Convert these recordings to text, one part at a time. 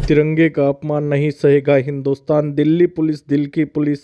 तिरंगे का अपमान नहीं सहेगा हिंदुस्तान, दिल्ली पुलिस दिल की पुलिस,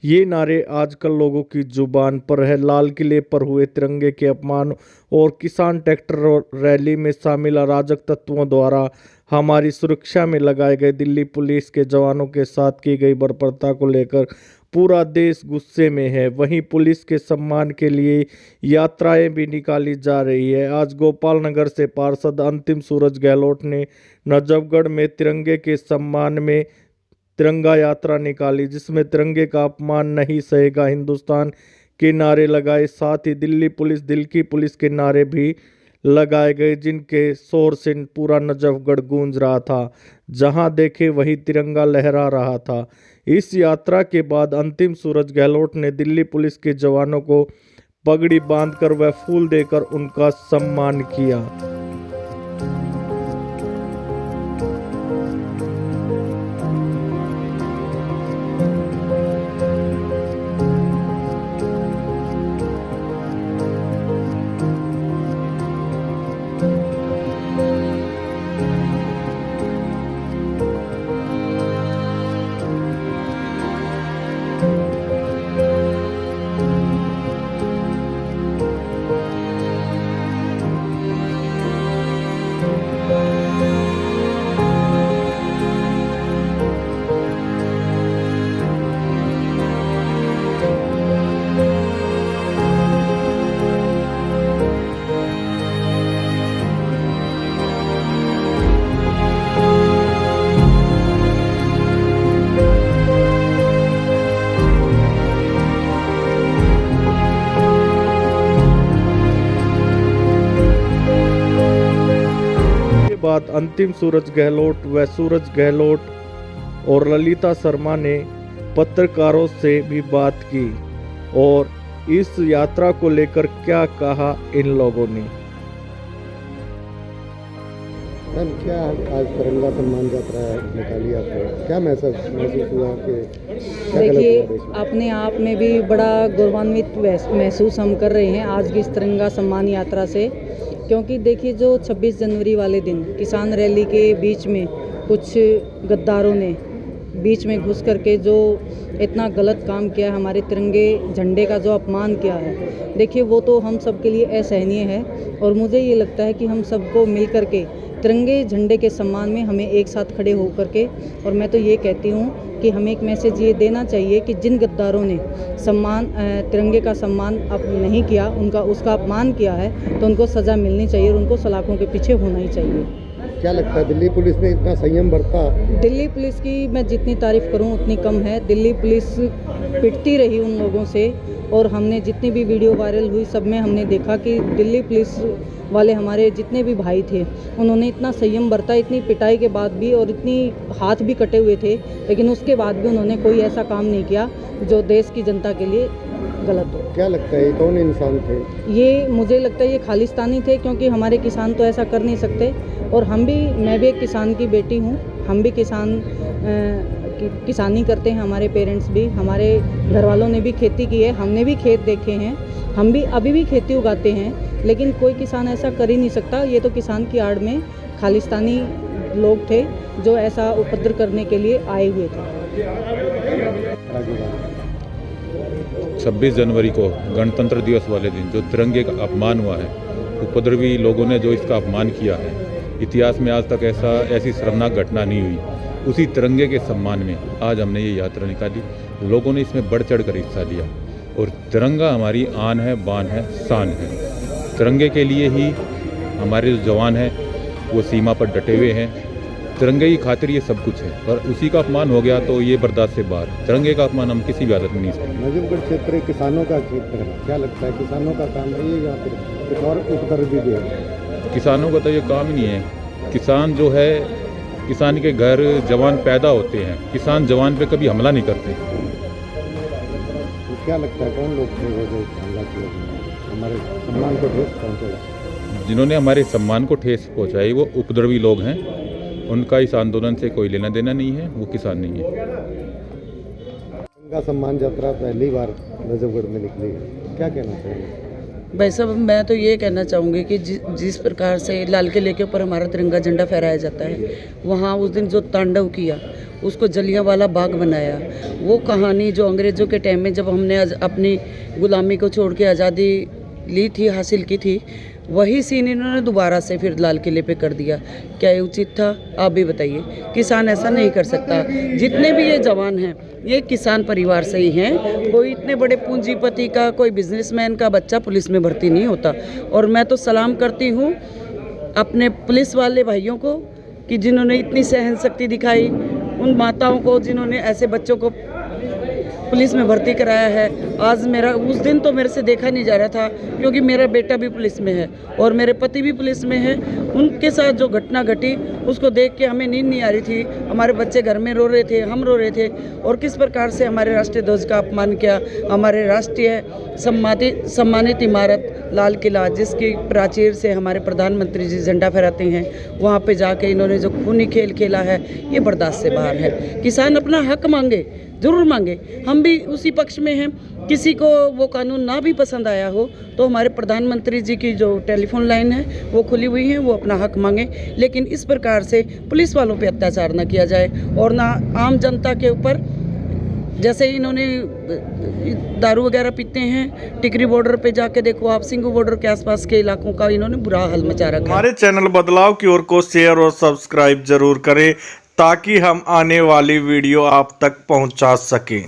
ये नारे आजकल लोगों की जुबान पर है। लाल किले पर हुए तिरंगे के अपमान और किसान ट्रैक्टर रैली में शामिल अराजक तत्वों द्वारा हमारी सुरक्षा में लगाए गए दिल्ली पुलिस के जवानों के साथ की गई बर्बरता को लेकर पूरा देश गुस्से में है। वहीं पुलिस के सम्मान के लिए यात्राएं भी निकाली जा रही है। आज गोपाल नगर से पार्षद अंतिम सूरज गहलोत ने नजफगढ़ में तिरंगे के सम्मान में तिरंगा यात्रा निकाली, जिसमें तिरंगे का अपमान नहीं सहेगा हिंदुस्तान के नारे लगाए। साथ ही दिल्ली पुलिस दिल की पुलिस के नारे भी लगाए गए, जिनके शोर से पूरा नजफगढ़ गूंज रहा था। जहां देखे वहीं तिरंगा लहरा रहा था। इस यात्रा के बाद अंतिम सूरज गहलोत ने दिल्ली पुलिस के जवानों को पगड़ी बांधकर व फूल देकर उनका सम्मान किया। बाद अंतिम सूरज गहलोत व सूरज गहलोत और ललिता शर्मा ने पत्रकारों से भी बात की और इस यात्रा को लेकर क्या कहा इन लोगों ने। मैम, क्या आज तिरंगा सम्मान यात्रा निकाली आपने, क्या महसूस हुआ कि देखिए, अपने आप में भी बड़ा गौरवान्वित महसूस हम कर रहे हैं आज की इस तिरंगा सम्मान यात्रा से, क्योंकि देखिए जो 26 जनवरी वाले दिन किसान रैली के बीच में कुछ गद्दारों ने बीच में घुस करके जो इतना गलत काम किया है, हमारे तिरंगे झंडे का जो अपमान किया है, देखिए वो तो हम सब के लिए असहनीय है। और मुझे ये लगता है कि हम सबको मिल करके तिरंगे झंडे के सम्मान में हमें एक साथ खड़े हो करके, और मैं तो ये कहती हूँ कि हमें एक मैसेज ये देना चाहिए कि जिन गद्दारों ने तिरंगे का सम्मान अब नहीं किया, उसका अपमान किया है, तो उनको सज़ा मिलनी चाहिए और उनको सलाखों के पीछे होना ही चाहिए। क्या लगता है दिल्ली पुलिस ने इतना संयम बरता? दिल्ली पुलिस की मैं जितनी तारीफ़ करूं उतनी कम है। दिल्ली पुलिस पिटती रही उन लोगों से, और हमने जितनी भी वीडियो वायरल हुई सब में हमने देखा कि दिल्ली पुलिस वाले हमारे जितने भी भाई थे उन्होंने इतना संयम बरता, इतनी पिटाई के बाद भी, और इतनी हाथ भी कटे हुए थे, लेकिन उसके बाद भी उन्होंने कोई ऐसा काम नहीं किया जो देश की जनता के लिए गलत हो। क्या लगता है ये कौन इंसान थे? ये मुझे लगता है ये खालिस्तानी थे, क्योंकि हमारे किसान तो ऐसा कर नहीं सकते। और मैं भी एक किसान की बेटी हूँ, हम भी किसानी करते हैं, हमारे पेरेंट्स भी, हमारे घर वालों ने भी खेती की है, हमने भी खेत देखे हैं, हम भी अभी भी खेती उगाते हैं, लेकिन कोई किसान ऐसा कर ही नहीं सकता। ये तो किसान की आड़ में खालिस्तानी लोग थे जो ऐसा उपद्रव करने के लिए आए हुए थे। 26 जनवरी को गणतंत्र दिवस वाले दिन जो तिरंगे का अपमान हुआ है, उपद्रवी लोगों ने जो इसका अपमान किया है, इतिहास में आज तक ऐसी शर्मनाक घटना नहीं हुई। उसी तिरंगे के सम्मान में आज हमने ये यात्रा निकाली। लोगों ने इसमें बढ़ चढ़ कर हिस्सा लिया, और तिरंगा हमारी आन है, बान है, शान है। तिरंगे के लिए ही हमारे जो जवान हैं वो सीमा पर डटे हुए हैं। तिरंगे की खातिर ये सब कुछ है, और उसी का अपमान हो गया तो ये बर्दाश्त से बाहर। तिरंगे का अपमान हम किसी भी हालत में नहीं सकते। नजफगढ़ क्षेत्र किसानों का क्षेत्र है, क्या लगता है किसानों का काम है ये, या फिर कुछ और उपद्रव भी है? किसानों का तो ये काम ही नहीं है। किसान जो है, किसान के घर जवान पैदा होते हैं, किसान जवान पे कभी हमला नहीं करते। तो क्या लगता है कौन लोग थे वो जो हमला किया, हमारे सम्मान को ठेस पहुँचाया? जिन्होंने हमारे सम्मान को ठेस पहुँचाई वो उपद्रवी लोग हैं। उनका इस आंदोलन से कोई लेना देना नहीं है, वो किसान नहीं है। तिरंगा सम्मान यात्रा पहली बार नजफगढ़ में निकली है, क्या कहना चाहिए? भाई साहब, मैं तो ये कहना चाहूँगी कि जिस प्रकार से लाल किले के ऊपर हमारा तिरंगा झंडा फहराया जाता है, वहाँ उस दिन जो तांडव किया, उसको जलियांवाला बाग बनाया, वो कहानी जो अंग्रेज़ों के टाइम में जब हमने अपनी गुलामी को छोड़ के आज़ादी ली थी, हासिल की थी, वही सीन इन्होंने दोबारा से फिर लाल किले पे कर दिया। क्या ये उचित था? आप भी बताइए। किसान ऐसा नहीं कर सकता। जितने भी ये जवान हैं, ये किसान परिवार से ही हैं। कोई इतने बड़े पूंजीपति का, कोई बिजनेसमैन का बच्चा पुलिस में भर्ती नहीं होता। और मैं तो सलाम करती हूँ अपने पुलिस वाले भाइयों को कि जिन्होंने इतनी सहन शक्ति दिखाई, उन माताओं को जिन्होंने ऐसे बच्चों को पुलिस में भर्ती कराया है। आज मेरा, उस दिन तो मेरे से देखा नहीं जा रहा था क्योंकि मेरा बेटा भी पुलिस में है और मेरे पति भी पुलिस में है। उनके साथ जो घटना घटी, उसको देख के हमें नींद नहीं आ रही थी। हमारे बच्चे घर में रो रहे थे, हम रो रहे थे। और किस प्रकार से हमारे राष्ट्रीय ध्वज का अपमान किया। हमारे राष्ट्रीय सम्मानित इमारत लाल किला, जिसकी प्राचीर से हमारे प्रधानमंत्री जी झंडा फहराते हैं, वहाँ पे जाके इन्होंने जो खूनी खेल खेला है, ये बर्दाश्त से बाहर है। किसान अपना हक मांगे, ज़रूर मांगे, हम भी उसी पक्ष में हैं। किसी को वो कानून ना भी पसंद आया हो तो हमारे प्रधानमंत्री जी की जो टेलीफोन लाइन है वो खुली हुई है, वो अपना हक मांगे। लेकिन इस प्रकार से पुलिस वालों पे अत्याचार ना किया जाए और ना आम जनता के ऊपर, जैसे इन्होंने दारू वगैरह पीते हैं। टिकरी बॉर्डर पे जाके देखो आप, सिंघू बॉर्डर के आसपास के इलाकों का इन्होंने बुरा हाल मचा रखा है। हमारे चैनल बदलाव की ओर को शेयर और सब्सक्राइब जरूर करें ताकि हम आने वाली वीडियो आप तक पहुंचा सकें।